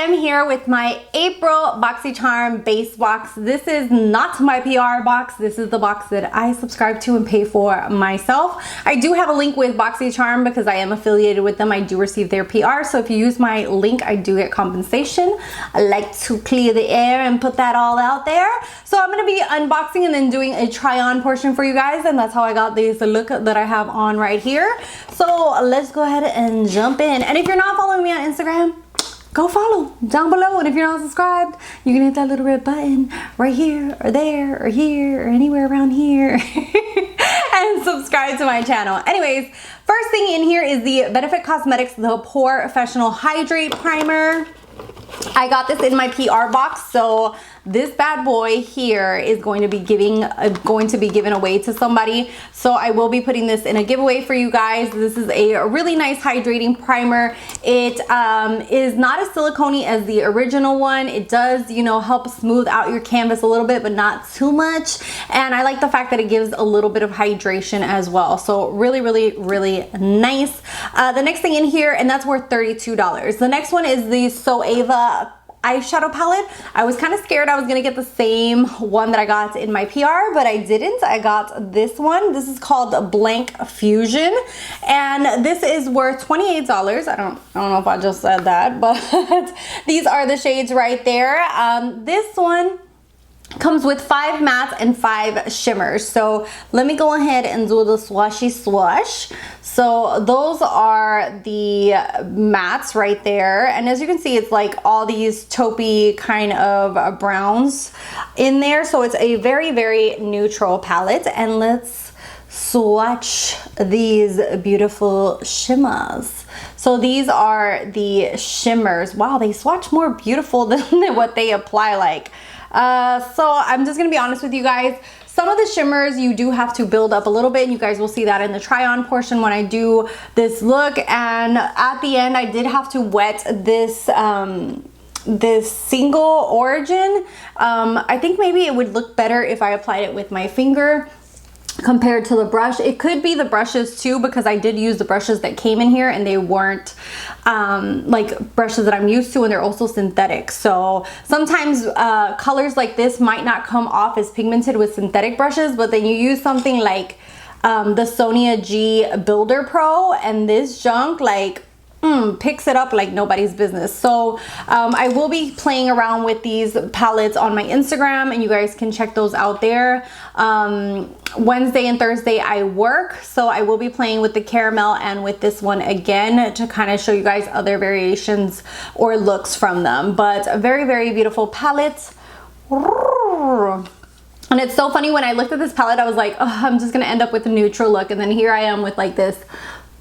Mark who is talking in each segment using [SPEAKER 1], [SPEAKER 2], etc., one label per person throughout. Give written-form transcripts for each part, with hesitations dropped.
[SPEAKER 1] am here with my April Boxycharm base box. This is not my PR box. This is the box that I subscribe to and pay for myself. I do have a link with Boxycharm because I am affiliated with them. I do receive their PR, so if you use my link, I do get compensation. I like to clear the air and put that all out there. So I'm going to be unboxing and then doing a try-on portion for you guys, and that's how I got this look that I have on right here. So let's go ahead and jump in. And if you're not following me on Instagram, go follow down below, and if you're not subscribed, you can hit that little red button right here or there or here or anywhere around here and subscribe to my channel. Anyways, first thing in here is the Benefit Cosmetics The Pore Professional Hydrate Primer. I got this in my PR box, so this bad boy here is going to be given away to somebody. So I will be putting this in a giveaway for you guys. This is a really nice hydrating primer. It is not as silicone-y as the original one. It does, you know, help smooth out your canvas a little bit, but not too much. And I like the fact that it gives a little bit of hydration as well. So really, really, really nice. The next thing in here, and that's worth $32. The next one is the So Ava eyeshadow palette. I was kind of scared I was gonna get the same one that I got in my PR, but I didn't. I got this one. This is called Blank Fusion, and this is worth $28. I don't know if I just said that, but these are the shades right there. This one comes with 5 mattes and 5 shimmers. So let me go ahead and do the swashy swash. So those are the mattes right there, and as you can see, it's like all these taupey kind of browns in there. So it's a very, very neutral palette. And let's swatch these beautiful shimmers. So these are the shimmers. Wow, they swatch more beautiful than what they apply like. So I'm just gonna be honest with you guys. Some of the shimmers you do have to build up a little bit, and you guys will see that in the try-on portion when I do this look. And at the end, I did have to wet this this single origin. I think maybe it would look better if I applied it with my finger compared to the brush. It could be the brushes too, because I did use the brushes that came in here and they weren't like brushes that I'm used to, and they're also synthetic. So sometimes colors like this might not come off as pigmented with synthetic brushes, but then you use something like the Sonia G Builder Pro, and this junk like picks it up like nobody's business. So I will be playing around with these palettes on my Instagram, and you guys can check those out there. Wednesday and Thursday I work, so I will be playing with the caramel and with this one again to kind of show you guys other variations or looks from them. But a very, very beautiful palette. And it's so funny, when I looked at this palette, I was like, oh, I'm just gonna end up with a neutral look, and then here I am with like this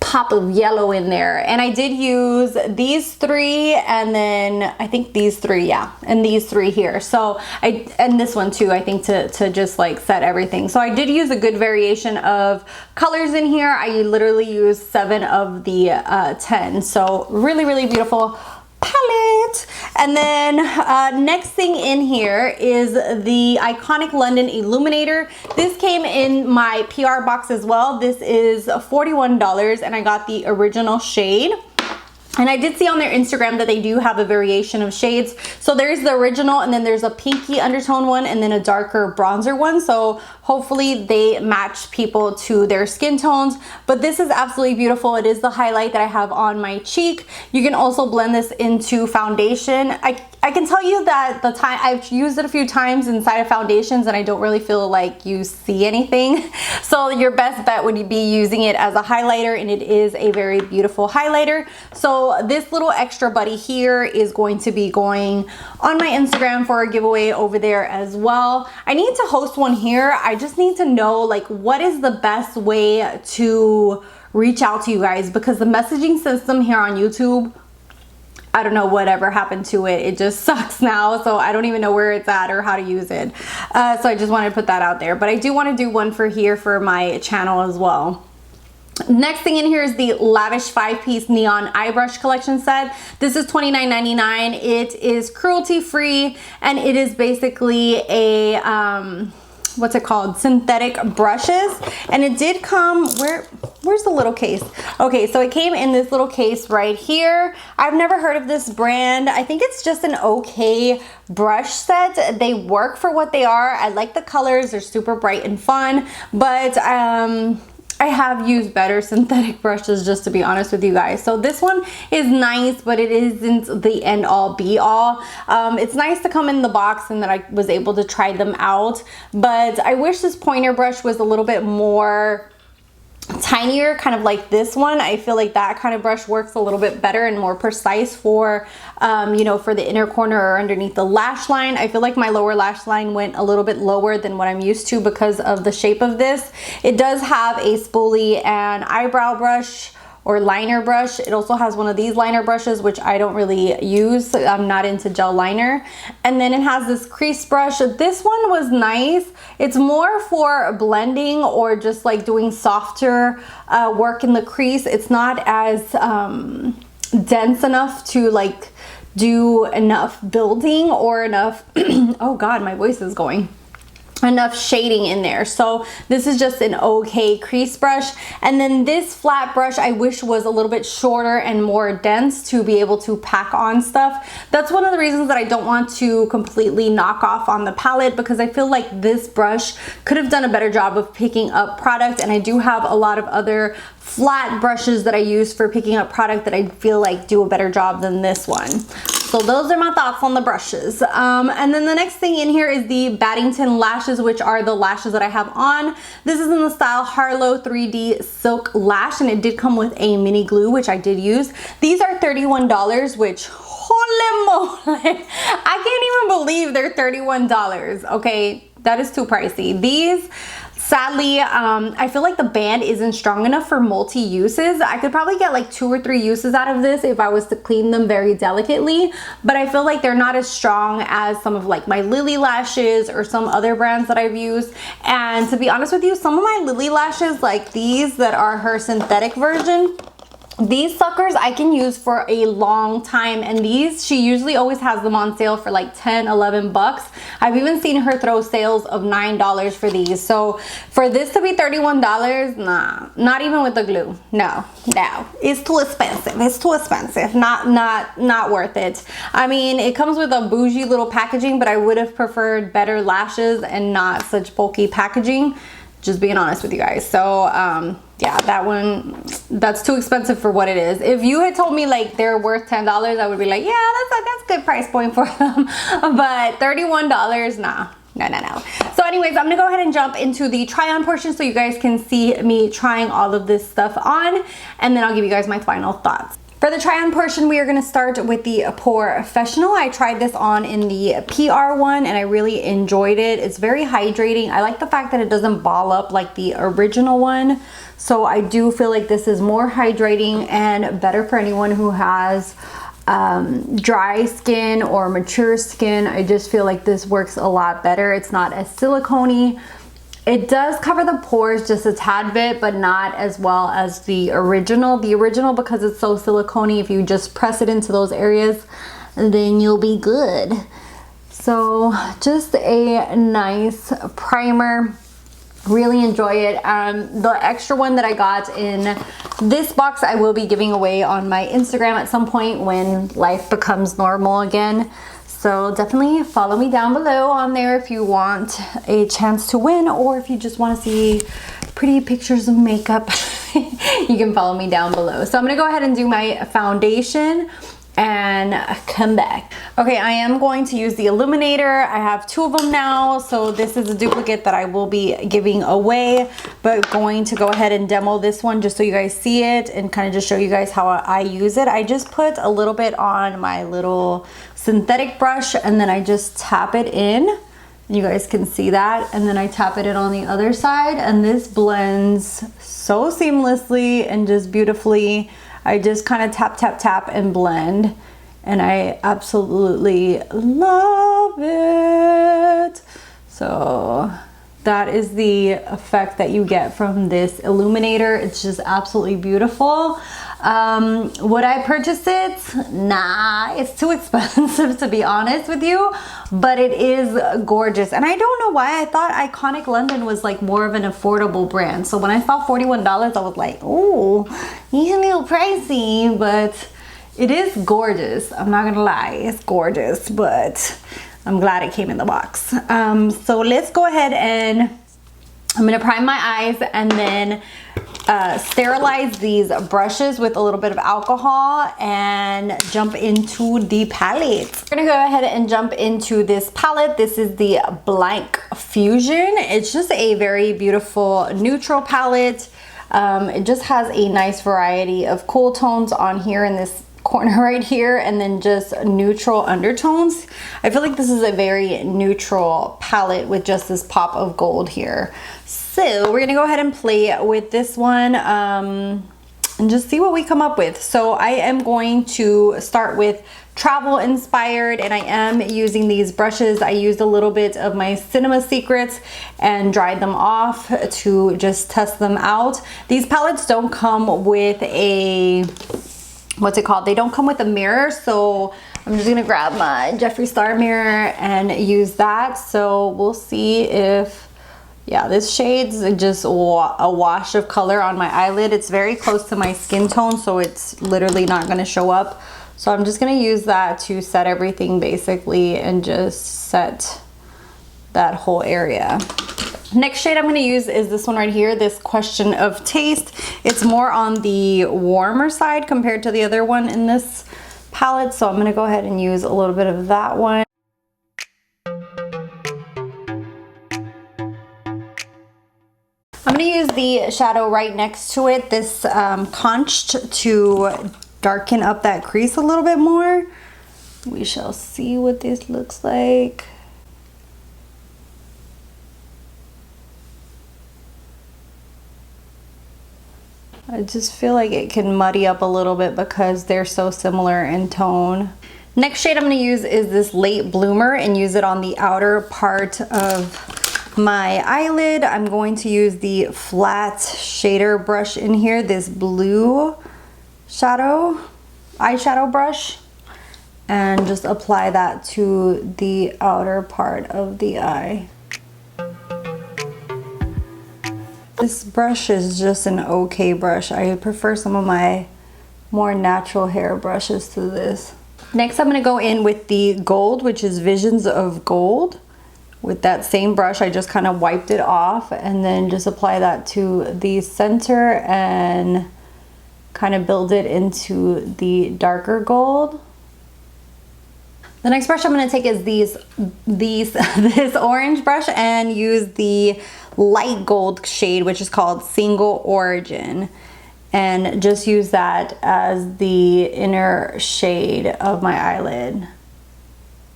[SPEAKER 1] pop of yellow in there. And I did use these 3, and then I think these 3, yeah, and these 3 here. So and this one too, I think, to just like set everything. So I did use a good variation of colors in here. I literally used 7 of the 10. So really, really beautiful palette. And then next thing in here is the Iconic London Illuminator. This came in my PR box as well. This is $41, and I got the original shade. And I did see on their Instagram that they do have a variation of shades. So there's the original, and then there's a pinky undertone one, and then a darker bronzer one. So hopefully they match people to their skin tones. But this is absolutely beautiful. It is the highlight that I have on my cheek. You can also blend this into foundation. I can tell you that I've used it a few times inside of foundations, and I don't really feel like you see anything. So your best bet would be using it as a highlighter, and it is a very beautiful highlighter. So this little extra buddy here is going to be going on my Instagram for a giveaway over there as well. I need to host one here. I just need to know like what is the best way to reach out to you guys, because the messaging system here on YouTube, I don't know whatever happened to it. It just sucks now. So I don't even know where it's at or how to use it. So I just wanted to put that out there. But I do want to do one for here for my channel as well. Next thing in here is the Lavish 5-piece Neon Eye Brush Collection set. This is $29.99. It is cruelty free, and it is basically a what's it called, synthetic brushes, and it did come, where's the little case? Okay, so it came in this little case right here. I've never heard of this brand. I think it's just an okay brush set. They work for what they are. I like the colors, they're super bright and fun, but I have used better synthetic brushes, just to be honest with you guys. So this one is nice, but it isn't the end all be all. It's nice to come in the box and that I was able to try them out, but I wish this pointer brush was a little bit more tinier, kind of like this one. I feel like that kind of brush works a little bit better and more precise for you know, for the inner corner or underneath the lash line. I feel like my lower lash line went a little bit lower than what I'm used to because of the shape of this. It does have a spoolie and eyebrow brush or liner brush. It also has one of these liner brushes, which I don't really use. I'm not into gel liner. And then it has this crease brush. This one was nice. It's more for blending or just like doing softer work in the crease. It's not as dense enough to like do enough building or enough, oh God, my voice is going. Enough shading in there. So this is just an okay crease brush. And then this flat brush I wish was a little bit shorter and more dense to be able to pack on stuff. That's one of the reasons that I don't want to completely knock off on the palette, because I feel like this brush could have done a better job of picking up product, and I do have a lot of other flat brushes that I use for picking up product that I feel like do a better job than this one. So those are my thoughts on the brushes. And then the next thing in here is the Baddington lashes, which are the lashes that I have on. This is in the style Harlow 3D Silk Lash, and it did come with a mini glue, which I did use. These are $31, which, holy moly, I can't even believe they're $31. Okay, that is too pricey. These, sadly, I feel like the band isn't strong enough for multi-uses. I could probably get like 2 or 3 uses out of this if I was to clean them very delicately, but I feel like they're not as strong as some of like my Lily lashes or some other brands that I've used. And to be honest with you, some of my Lily lashes, like these that are her synthetic version, these suckers I can use for a long time, and these, she usually always has them on sale for like 10, 11 bucks. I've even seen her throw sales of $9 for these. So for this to be $31, nah, not even with the glue. No, it's too expensive. It's too expensive. Not worth it. I mean, it comes with a bougie little packaging, but I would have preferred better lashes and not such bulky packaging, just being honest with you guys. So yeah, that one, that's too expensive for what it is. If you had told me like they're worth $10, I would be like, yeah, that's a good price point for them. But $31, nah. No. So anyways, I'm gonna go ahead and jump into the try on portion so you guys can see me trying all of this stuff on, and then I'll give you guys my final thoughts. For the try on portion, we are going to start with the Professional. I tried this on in the PR one and I really enjoyed it. It's very hydrating. I like the fact that it doesn't ball up like the original one. So I do feel like this is more hydrating and better for anyone who has dry skin or mature skin. I just feel like this works a lot better. It's not as silicone-y. It does cover the pores just a tad bit, but not as well as the original. The original, because it's so silicone-y, if you just press it into those areas, then you'll be good. So just a nice primer. Really enjoy it. The extra one that I got in this box, I will be giving away on my Instagram at some point when life becomes normal again. So definitely follow me down below on there if you want a chance to win, or if you just want to see pretty pictures of makeup, you can follow me down below. So I'm gonna go ahead and do my foundation and come back. Okay, I am going to use the illuminator. I have 2 of them now, so this is a duplicate that I will be giving away, but going to go ahead and demo this one just so you guys see it and kind of just show you guys how I use it. I just put a little bit on my little synthetic brush and then I just tap it in. You guys can see that, and then I tap it in on the other side, and this blends so seamlessly and just beautifully. I just kind of tap and blend, and I absolutely love it. So that is the effect that you get from this illuminator. It's just absolutely beautiful. Would I purchase it? Nah, it's too expensive to be honest with you, but it is gorgeous. And I don't know why I thought Iconic London was like more of an affordable brand. So when I saw $41, I was like, oh, it's a little pricey, but it is gorgeous. I'm not gonna lie, it's gorgeous, but I'm glad it came in the box. So let's go ahead and I'm gonna prime my eyes and then sterilize these brushes with a little bit of alcohol and jump into the palette. We're gonna go ahead and jump into this palette. This is the Blank Fusion. It's just a very beautiful neutral palette. It just has a nice variety of cool tones on here in this corner right here, and then just neutral undertones. I feel like this is a very neutral palette with just this pop of gold here. So we're gonna go ahead and play with this one and just see what we come up with. So I am going to start with travel inspired, and I am using these brushes. I used a little bit of my Cinema Secrets and dried them off to just test them out. These palettes don't come with a, what's it called? They don't come with a mirror, so I'm just gonna grab my Jeffree Star mirror and use that. So we'll see if, yeah, this shade's just a wash of color on my eyelid. It's very close to my skin tone, so it's literally not gonna show up. So I'm just gonna use that to set everything basically and just set that whole area. Next shade I'm gonna use is this one right here, this Question of Taste. It's more on the warmer side compared to the other one in this palette, so I'm gonna go ahead and use a little bit of that one. I'm gonna use the shadow right next to it, this Conched, to darken up that crease a little bit more. We shall see what this looks like. I just feel like it can muddy up a little bit because they're so similar in tone. Next shade I'm gonna use is this Late Bloomer and use it on the outer part of my eyelid. I'm going to use the flat shader brush in here, this blue eyeshadow brush, and just apply that to the outer part of the eye. This brush is just an okay brush. I prefer some of my more natural hair brushes to this. Next, I'm gonna go in with the gold, which is Visions of Gold. With that same brush, I just kind of wiped it off and then just apply that to the center and kind of build it into the darker gold. The next brush I'm going to take is this orange brush and use the light gold shade, which is called Single Origin, and just use that as the inner shade of my eyelid.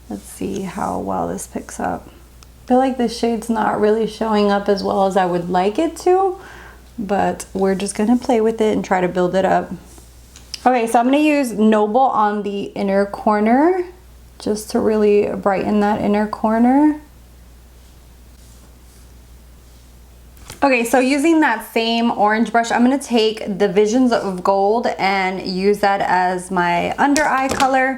[SPEAKER 1] Let's see how well this picks up. I feel like this shade's not really showing up as well as I would like it to, but we're just gonna play with it and try to build it up. Okay, so I'm gonna use Noble on the inner corner just to really brighten that inner corner. Okay, so using that same orange brush, I'm gonna take the Visions of Gold and use that as my under eye color.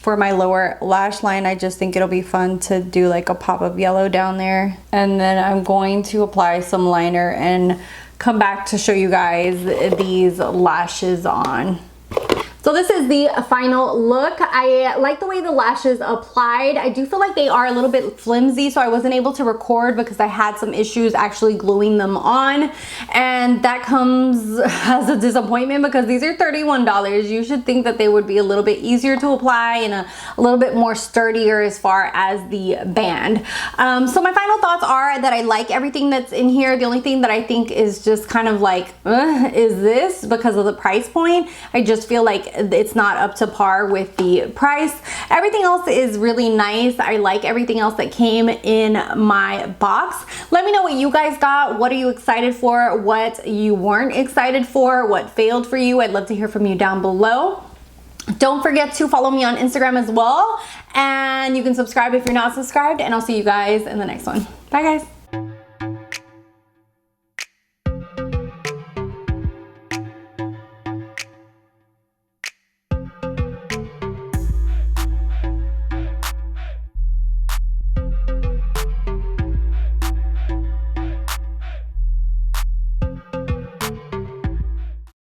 [SPEAKER 1] For my lower lash line, I just think it'll be fun to do like a pop of yellow down there. And then I'm going to apply some liner and come back to show you guys these lashes on. So this is the final look. I like the way the lashes applied. I do feel like they are a little bit flimsy, so I wasn't able to record because I had some issues actually gluing them on. And that comes as a disappointment because these are $31. You should think that they would be a little bit easier to apply and a little bit more sturdier as far as the band. So my final thoughts are that I like everything that's in here. The only thing that I think is just kind of like, is this because of the price point. I just feel like it's not up to par with the price. Everything else is really nice. I like everything else that came in my box. Let me know what you guys got. What are you excited for? What you weren't excited for? What failed for you? I'd love to hear from you down below. Don't forget to follow me on Instagram as well. And you can subscribe if you're not subscribed. And I'll see you guys in the next one. Bye guys.